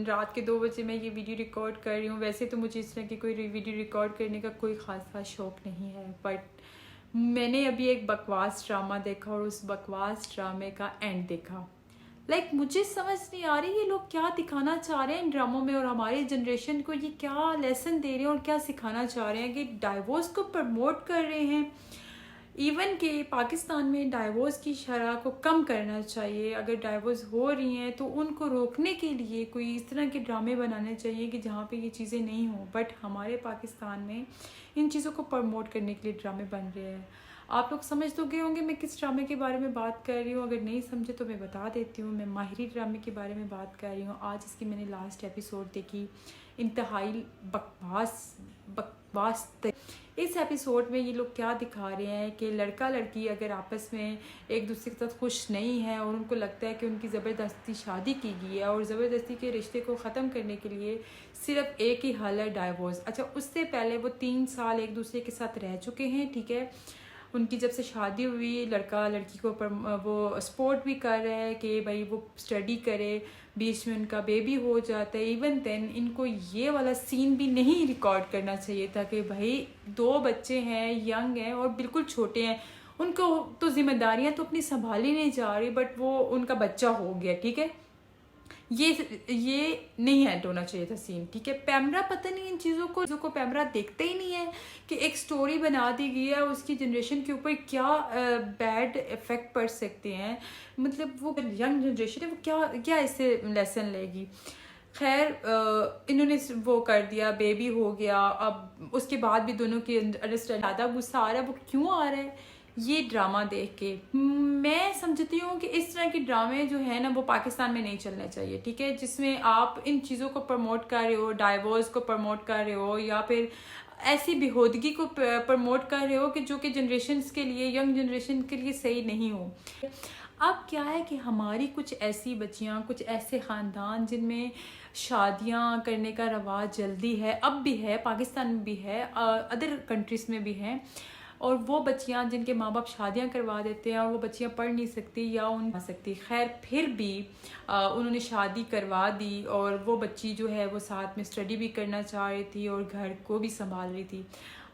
رات کے 2 بجے میں یہ ویڈیو ریکارڈ کر رہی ہوں. ویسے تو مجھے اس طرح کی کوئی ویڈیو ریکارڈ کرنے کا کوئی خاص شوق نہیں ہے, بٹ میں نے ابھی ایک بکواس ڈرامہ دیکھا اور اس بکواس ڈرامے کا اینڈ دیکھا. مجھے سمجھ نہیں آ رہی یہ لوگ کیا دکھانا چاہ رہے ہیں ان ڈراموں میں, اور ہماری جنریشن کو یہ کیا لیسن دے رہے ہیں اور کیا سکھانا چاہ رہے ہیں کہ ڈائیورس کو پروموٹ کر رہے ہیں. ایون کہ پاکستان میں ڈائیورس کی شرح کو کم کرنا چاہیے. اگر ڈائیورس ہو رہی ہیں تو ان کو روکنے کے لیے کوئی اس طرح کے ڈرامے بنانے چاہیے کہ جہاں پہ یہ چیزیں نہیں ہوں. بٹ ہمارے پاکستان میں ان چیزوں کو پروموٹ کرنے کے لیے ڈرامے بن رہے ہیں. آپ لوگ سمجھ تو گئے ہوں گے میں کس ڈرامے کے بارے میں بات کر رہی ہوں. اگر نہیں سمجھے تو میں بتا دیتی ہوں. میں ماہری ڈرامے کے بارے میں بات کر رہی ہوں. آج اس کی میں نے لاسٹ ایپیسوڈ دیکھی. انتہائی بکواس. اس ایپیسوڈ میں یہ لوگ کیا دکھا رہے ہیں کہ لڑکا لڑکی اگر آپس میں ایک دوسرے کے ساتھ خوش نہیں ہیں اور ان کو لگتا ہے کہ ان کی زبردستی شادی کی گئی ہے اور زبردستی کے رشتے کو ختم کرنے کے لیے صرف ایک ہی حل ہے, ڈائیورس. اچھا, اس سے پہلے وہ 3 سال ایک دوسرے کے ساتھ رہ چکے ہیں, ٹھیک ہے. ان کی جب سے شادی ہوئی لڑکا لڑکی کو وہ سپورٹ بھی کر رہا ہے کہ بھائی وہ اسٹڈی کرے. بیچ میں ان کا بیبی ہو جاتا ہے. ایون دین ان کو یہ والا سین بھی نہیں ریکارڈ کرنا چاہیے تھا کہ بھائی 2 بچے ہیں, ینگ ہیں اور بالکل چھوٹے ہیں, ان کو تو ذمہ داریاں تو اپنی سنبھالی نہیں جا رہی, بٹ وہ ان کا بچہ ہو گیا, ٹھیک ہے. یہ نہیں ایڈ ہونا چاہیے تھا سین, ٹھیک ہے. پیمرا پتہ نہیں ان چیزوں کو پیمرا دیکھتا ہی نہیں ہے کہ ایک سٹوری بنا دی گئی ہے, اس کی جنریشن کے اوپر کیا بیڈ افیکٹ پڑ سکتے ہیں. مطلب وہ ینگ جنریشن ہے وہ کیا اس سے لیسن لے گی. خیر, انہوں نے وہ کر دیا, بیبی ہو گیا. اب اس کے بعد بھی دونوں کی انڈرسٹینڈ زیادہ غصہ آ رہا ہے. وہ کیوں آ رہا ہے یہ ڈرامہ دیکھ کے؟ میں سمجھتی ہوں کہ اس طرح کے ڈرامے جو ہیں نا وہ پاکستان میں نہیں چلنے چاہیے, ٹھیک ہے. جس میں آپ ان چیزوں کو پروموٹ کر رہے ہو, ڈائیورس کو پروموٹ کر رہے ہو یا پھر ایسی بیہودگی کو پروموٹ کر رہے ہو کہ جو کہ جنریشنز کے لیے, ینگ جنریشن کے لیے صحیح نہیں ہو. اب کیا ہے کہ ہماری کچھ ایسی بچیاں, کچھ ایسے خاندان جن میں شادیاں کرنے کا رواج جلدی ہے, اب بھی ہے, پاکستان میں بھی ہے, ادر کنٹریز میں بھی ہیں, اور وہ بچیاں جن کے ماں باپ شادیاں کروا دیتے ہیں اور وہ بچیاں پڑھ نہیں سکتی یا ان پڑھ سکتی. خیر, پھر بھی انہوں نے شادی کروا دی اور وہ بچی جو ہے وہ ساتھ میں اسٹڈی بھی کرنا چاہ رہی تھی اور گھر کو بھی سنبھال رہی تھی.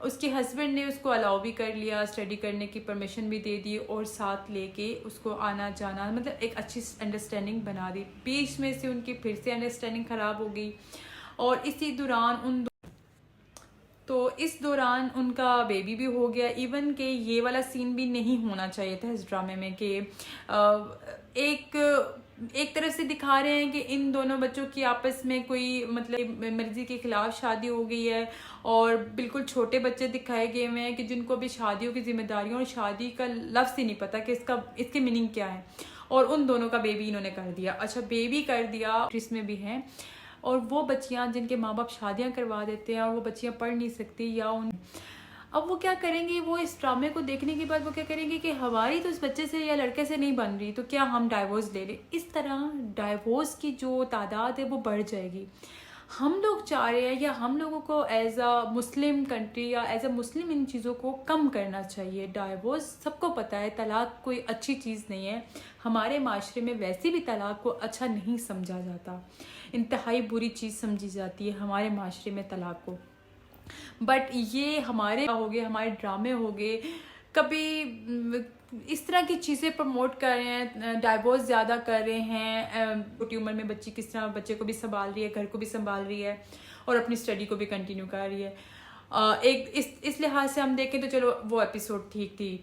اس کے ہسبینڈ نے اس کو الاؤ بھی کر لیا, اسٹڈی کرنے کی پرمیشن بھی دے دی اور ساتھ لے کے اس کو آنا جانا, مطلب ایک اچھی انڈرسٹینڈنگ بنا دی. بیچ میں سے ان کی پھر سے انڈرسٹینڈنگ خراب ہو گئی اور اسی دوران اس دوران ان کا بیبی بھی ہو گیا. ایون کہ یہ والا سین بھی نہیں ہونا چاہیے تھا اس ڈرامے میں کہ ایک طرف سے دکھا رہے ہیں کہ ان دونوں بچوں کی آپس میں کوئی مطلب مرضی کے خلاف شادی ہو گئی ہے, اور بالکل چھوٹے بچے دکھائے گئے ہوئے ہیں کہ جن کو بھی شادیوں کی ذمہ داریوں اور شادی کا لفظ ہی نہیں پتہ کہ اس کے میننگ کیا ہے, اور ان دونوں کا بیبی انہوں نے کر دیا. اچھا, بیبی کر دیا اس میں بھی ہیں, اور وہ بچیاں جن کے ماں باپ شادیاں کروا دیتے ہیں اور وہ بچیاں پڑھ نہیں سکتی یا اب وہ کیا کریں گی, وہ اس ڈرامے کو دیکھنے کے بعد وہ کیا کریں گی کہ ہماری تو اس بچے سے یا لڑکے سے نہیں بن رہی تو کیا ہم ڈائیورس لے لیں. اس طرح ڈائیورس کی جو تعداد ہے وہ بڑھ جائے گی. ہم لوگ چاہ رہے ہیں یا ہم لوگوں کو ایز اے مسلم کنٹری یا ایز اے مسلم ان چیزوں کو کم کرنا چاہیے. ڈائیورس سب کو پتہ ہے طلاق کوئی اچھی چیز نہیں ہے. ہمارے معاشرے میں ویسے بھی طلاق کو اچھا نہیں سمجھا جاتا, انتہائی بری چیز سمجھی جاتی ہے ہمارے معاشرے میں طلاق کو. بٹ یہ ہمارے ہو گئے, ہمارے ڈرامے ہو گئے, کبھی اس طرح کی چیزیں پروموٹ کر رہے ہیں, ڈائیورس زیادہ کر رہے ہیں. چھوٹی عمر میں بچی کس طرح بچے کو بھی سنبھال رہی ہے, گھر کو بھی سنبھال رہی ہے اور اپنی اسٹڈی کو بھی کنٹینیو کر رہی ہے. ایک اس لحاظ سے ہم دیکھیں تو چلو وہ ایپیسوڈ ٹھیک تھی.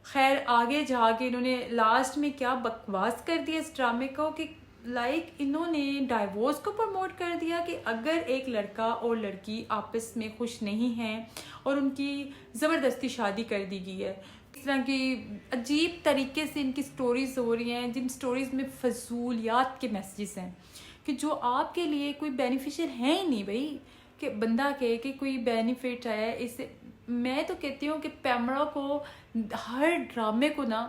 خیر, آگے جا کے انہوں نے لاسٹ میں کیا بکواس کر دیا اس ڈرامے کو کہ انہوں نے ڈائیورس کو پروموٹ کر دیا کہ اگر ایک لڑکا اور لڑکی آپس میں خوش نہیں ہیں اور ان کی زبردستی شادی کر دی گئی ہے. اس طرح کی عجیب طریقے سے ان کی سٹوریز ہو رہی ہیں جن سٹوریز میں فضولیات کے میسیجز ہیں کہ جو آپ کے لیے کوئی بینیفیشل ہیں ہی نہیں بھائی, کہ بندہ کہے کہ کوئی بینیفٹ ہے اس سے. میں تو کہتی ہوں کہ پیمرا کو ہر ڈرامے کو نا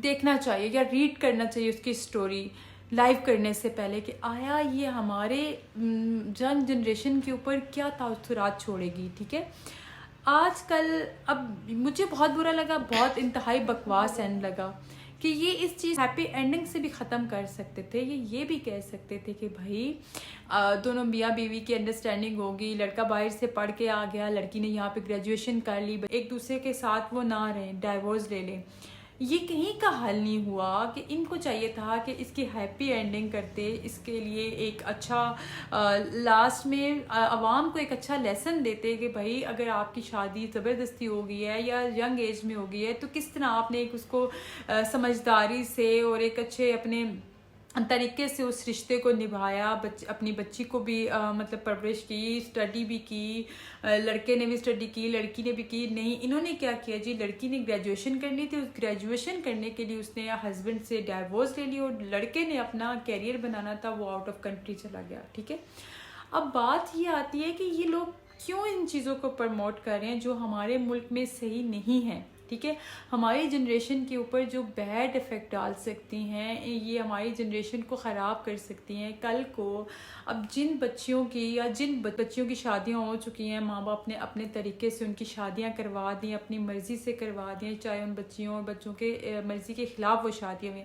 دیکھنا چاہیے یا ریڈ کرنا چاہیے اس کی سٹوری لائیو کرنے سے پہلے کہ آیا یہ ہمارے ینگ جنریشن کے اوپر کیا تاثرات چھوڑے گی. ٹھیک ہے, آج کل اب مجھے بہت برا لگا, بہت انتہائی بکواس اینڈ لگا کہ یہ اس چیز ہیپی اینڈنگ سے بھی ختم کر سکتے تھے. یہ بھی کہہ سکتے تھے کہ بھائی دونوں میاں بیوی کی انڈرسٹینڈنگ ہوگی, لڑکا باہر سے پڑھ کے آ گیا, لڑکی نے یہاں پہ گریجویشن کر لی, ایک دوسرے کے ساتھ وہ نہ رہیں, ڈائیورس لے لیں. یہ کہیں کا حل نہیں ہوا کہ ان کو چاہیے تھا کہ اس کی ہیپی اینڈنگ کرتے, اس کے لیے ایک اچھا لاسٹ میں عوام کو ایک اچھا لیسن دیتے کہ بھائی اگر آپ کی شادی زبردستی ہو گئی ہے یا ینگ ایج میں ہو گئی ہے تو کس طرح آپ نے ایک اس کو سمجھداری سے اور ایک اچھے اپنے طریقے سے اس رشتے کو نبھایا, اپنی بچی کو بھی مطلب پرورش کی, اسٹڈی بھی کی, لڑکے نے بھی اسٹڈی کی, لڑکی نے بھی کی. نہیں, انہوں نے کیا کیا جی, لڑکی نے گریجویشن کرنی تھی, اس گریجویشن کرنے کے لیے اس نے ہسبینڈ سے ڈائیورس لے لی, اور لڑکے نے اپنا کیریئر بنانا تھا, وہ آؤٹ آف کنٹری چلا گیا. ٹھیک ہے, اب بات یہ آتی ہے کہ یہ لوگ کیوں ان چیزوں کو پروموٹ کر رہے ہیں جو ہمارے ملک میں صحیح نہیں ہے. ٹھیک ہے, ہماری جنریشن کے اوپر جو بیڈ افیکٹ ڈال سکتی ہیں, یہ ہماری جنریشن کو خراب کر سکتی ہیں. کل کو اب جن بچیوں کی یا جن بچیوں کی شادیاں ہو چکی ہیں, ماں باپ نے اپنے طریقے سے ان کی شادیاں کروا دیں, اپنی مرضی سے کروا دیں, چاہے ان بچیوں اور بچوں کے مرضی کے خلاف وہ شادیاں ہوئیں,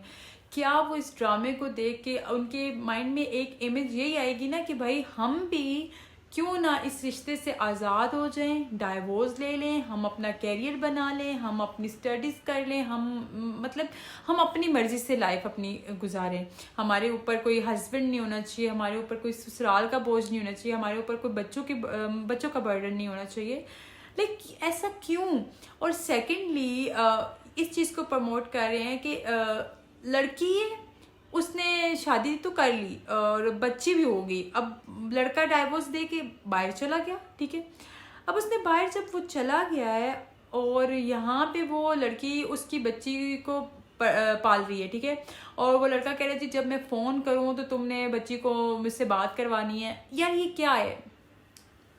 کیا وہ اس ڈرامے کو دیکھ کے ان کے مائنڈ میں ایک امیج یہی آئے گی نا کہ بھائی ہم بھی کیوں نہ اس رشتے سے آزاد ہو جائیں, ڈائیورس لے لیں, ہم اپنا کیریئر بنا لیں, ہم اپنی اسٹڈیز کر لیں, ہم اپنی مرضی سے لائف اپنی گزاریں. ہمارے اوپر کوئی ہسبینڈ نہیں ہونا چاہیے, ہمارے اوپر کوئی سسرال کا بوجھ نہیں ہونا چاہیے, ہمارے اوپر کوئی بچوں کا برڈن نہیں ہونا چاہیے. لیکن ایسا کیوں؟ اور سیکنڈلی اس چیز کو پروموٹ کر رہے ہیں کہ لڑکی ہے, اس نے شادی تو کر لی اور بچی بھی ہو گئی, اب لڑکا ڈائیورس دے کے باہر چلا گیا. ٹھیک ہے, اب اس نے باہر جب وہ چلا گیا ہے اور یہاں پہ وہ لڑکی اس کی بچی کو پال رہی ہے. ٹھیک ہے, اور وہ لڑکا کہہ رہا ہے جی جب میں فون کروں تو تم نے بچی کو مجھ سے بات کروانی ہے. یار یہ کیا ہے؟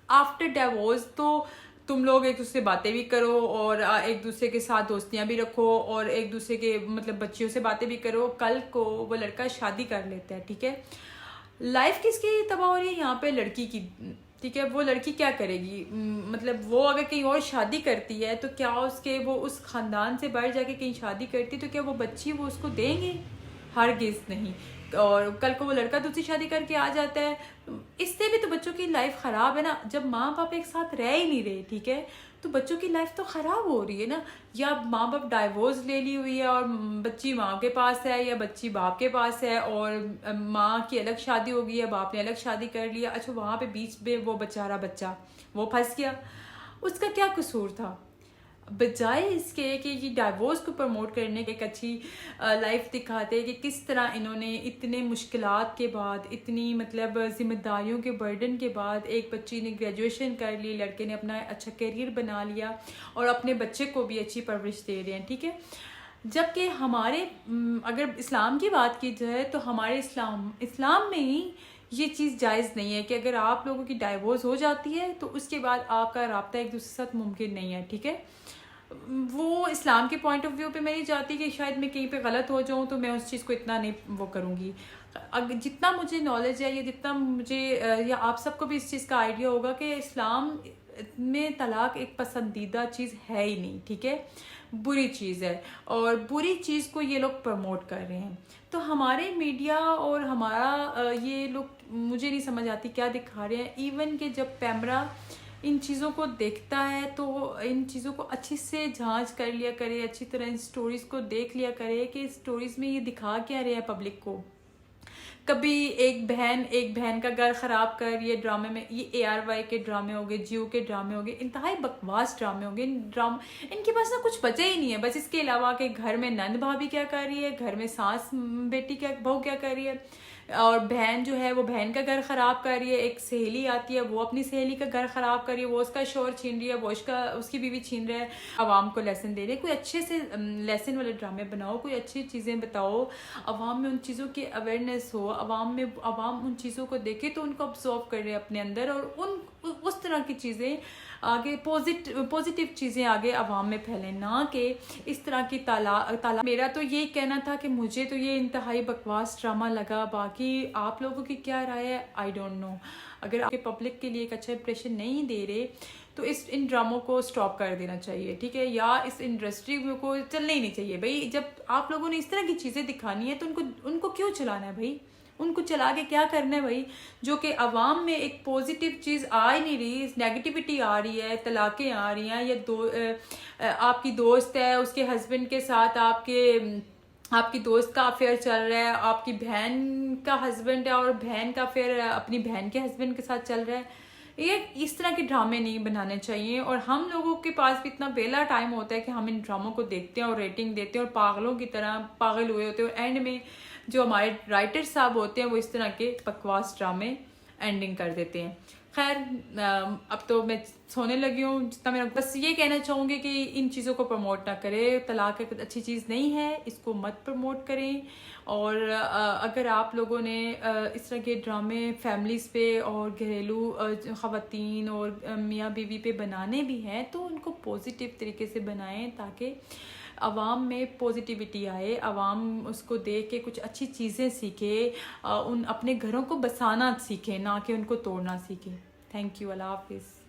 آفٹر ڈائیورس تو تم لوگ ایک دوسرے سے باتیں بھی کرو اور ایک دوسرے کے ساتھ دوستیاں بھی رکھو اور ایک دوسرے کے مطلب بچیوں سے باتیں بھی کرو. کل کو وہ لڑکا شادی کر لیتا ہے. ٹھیک ہے, لائف کس کی تباہ ہو رہی ہے یہاں پہ؟ لڑکی کی. ٹھیک ہے, وہ لڑکی کیا کرے گی؟ مطلب وہ اگر کہیں اور شادی کرتی ہے تو کیا وہ اس خاندان سے باہر جا کے کہیں شادی کرتی تو کیا وہ بچی وہ اس کو دیں گے؟ ہرگز نہیں. اور کل کو وہ لڑکا دوسری شادی کر کے آ جاتا ہے, اس سے بھی تو بچوں کی لائف خراب ہے نا. جب ماں باپ ایک ساتھ رہ ہی نہیں رہے, ٹھیک ہے, تو بچوں کی لائف تو خراب ہو رہی ہے نا. یا ماں باپ ڈائیورس لے لی ہوئی ہے اور بچی ماں کے پاس ہے یا بچی باپ کے پاس ہے, اور ماں کی الگ شادی ہو گئی ہے, باپ نے الگ شادی کر لیا. اچھا, وہاں پہ بیچ میں وہ بیچارہ بچہ وہ پھنس گیا, اس کا کیا قصور تھا؟ بجائے اس کے کہ یہ ڈائیورس کو پروموٹ کرنے کی ایک اچھی لائف دکھاتے کہ کس طرح انہوں نے اتنے مشکلات کے بعد, اتنی مطلب ذمہ داریوں کے برڈن کے بعد, ایک بچی نے گریجویشن کر لی, لڑکے نے اپنا اچھا کیریئر بنا لیا اور اپنے بچے کو بھی اچھی پرورش دے رہے ہیں. ٹھیک ہے, جبکہ ہمارے اگر اسلام کی بات کی جائے تو ہمارے اسلام میں ہی یہ چیز جائز نہیں ہے کہ اگر آپ لوگوں کی ڈائیورس ہو جاتی ہے تو اس کے بعد آپ کا رابطہ ایک دوسرے کے ساتھ ممکن نہیں ہے. ٹھیک ہے, وہ اسلام کے پوائنٹ آف ویو پہ میں نہیں چاہتی کہ شاید میں کہیں پہ غلط ہو جاؤں تو میں اس چیز کو اتنا نہیں وہ کروں گی. جتنا مجھے نالج ہے یا جتنا مجھے یا آپ سب کو بھی اس چیز کا آئیڈیا ہوگا کہ اسلام میں طلاق ایک پسندیدہ چیز ہے ہی نہیں. ٹھیک ہے, بری چیز ہے, اور بری چیز کو یہ لوگ پروموٹ کر رہے ہیں. تو ہمارے میڈیا اور ہمارا یہ لوگ مجھے نہیں سمجھ آتی کیا دکھا رہے ہیں. ایون کہ جب پیمرا ان چیزوں کو دیکھتا ہے تو ان چیزوں کو اچھی سے جھانچ کر لیا کرے, اچھی طرح ان سٹوریز کو دیکھ لیا کرے کہ سٹوریز میں یہ دکھا کیا رہے ہیں پبلک کو. کبھی ایک بہن کا گھر خراب کر یہ ڈرامے میں, یہ ARY کے ڈرامے ہو گئے, جیو کے ڈرامے ہو گئے, انتہائی بکواس ڈرامے ہو گئے. ان کے پاس نا کچھ بچے ہی نہیں ہے بس اس کے علاوہ کہ گھر میں نند بھابھی کیا کر رہی ہے, گھر میں ساس بیٹی بہو کیا کر رہی ہے, اور بہن جو ہے وہ بہن کا گھر خراب کر رہی ہے, ایک سہیلی آتی ہے وہ اپنی سہیلی کا گھر خراب کر رہی ہے, وہ اس کا شوہر چھین رہی ہے, وہ اس کی بیوی چھین رہا ہے. عوام کو لیسن دے رہے, کوئی اچھے سے لیسن والے ڈرامے بناؤ, کوئی اچھی چیزیں بتاؤ, عوام میں ان چیزوں کی اویئرنیس ہو, عوام ان چیزوں کو دیکھے تو ان کو ابزارو کر رہے اپنے اندر, اور اس طرح کی چیزیں آگے پازیٹیو چیزیں آگے عوام میں پھیلیں، نہ کہ اس طرح کی تالا. میرا تو یہ کہنا تھا کہ مجھے تو یہ انتہائی بکواس ڈرامہ لگا. باقی آپ لوگوں کی کیا رائے ہے آئی ڈونٹ نو. اگر آپ کے پبلک کے لیے ایک اچھا امپریشن نہیں دے رہے تو ان ڈراموں کو سٹاپ کر دینا چاہیے، ٹھیک ہے، یا اس انڈسٹری کو چلنا ہی نہیں چاہیے بھائی. جب آپ لوگوں نے اس طرح کی چیزیں دکھانی ہے تو ان کو کیوں چلانا ہے بھائی؟ ان کو چلا کے کیا کرنا ہے بھائی؟ جو کہ عوام میں ایک پازیٹیو چیز آ ہی نہیں رہی، نیگیٹیوٹی آ رہی ہے، طلاقیں آ رہی ہیں، یا آپ کی دوست ہے اس کے ہسبینڈ کے ساتھ آپ کی دوست کا افیئر چل رہا ہے، آپ کی بہن کا ہسبینڈ ہے اور بہن کا افیئر اپنی بہن کے ہسبینڈ کے ساتھ چل رہا ہے. یہ اس طرح کے ڈرامے نہیں بنانے چاہیے. اور ہم لوگوں کے پاس بھی اتنا بیلا ٹائم ہوتا ہے کہ ہم ان ڈراموں کو دیکھتے ہیں اور ریٹنگ دیتے ہیں اور پاگلوں کی طرح پاگل ہوئے ہوتے ہیں، اور اینڈ میں جو ہمارے رائٹر صاحب ہوتے ہیں وہ اس طرح کے بکواس ڈرامے اینڈنگ کر دیتے ہیں. خیر اب تو میں سونے لگی ہوں. جتنا میرا بس یہ کہنا چاہوں گی کہ ان چیزوں کو پروموٹ نہ کرے. طلاق ایک اچھی چیز نہیں ہے، اس کو مت پروموٹ کریں. اور اگر آپ لوگوں نے اس طرح کے ڈرامے فیملیز پہ اور گھریلو خواتین اور میاں بیوی پہ بنانے بھی ہیں تو ان کو پازیٹیو طریقے سے بنائیں تاکہ عوام میں پازیٹیوٹی آئے، عوام اس کو دیکھ کے کچھ اچھی چیزیں سیکھے، اپنے گھروں کو بسانا سیکھیں، نہ کہ ان کو توڑنا سیکھیں. Thank you. اللہ حافظ.